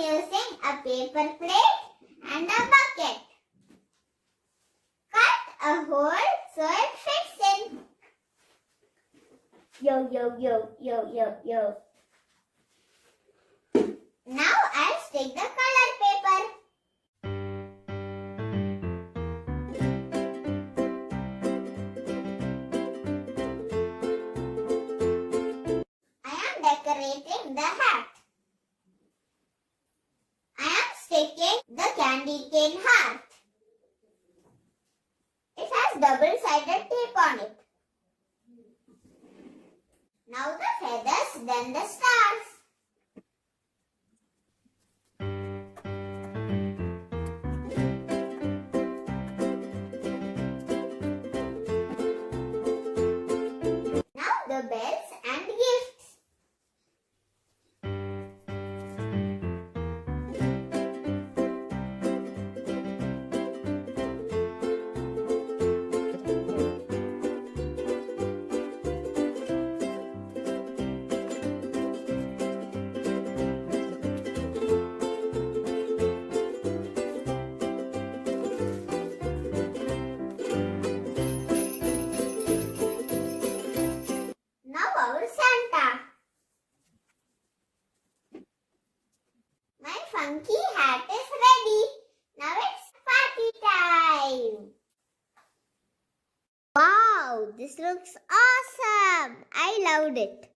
using a paper plate and a bucket. Cut a hole so it fits in. Yo, yo, yo, yo, yo, yo. Now I'll stick the color paper. I am decorating the hat. I am sticking the candy cane heart. It has double-sided tape on it. Now the feathers, then the stars. Now the bells and gifts. Now our Santa. My funky hat is ready. Now it's party time. Wow, this looks awesome. I loved it.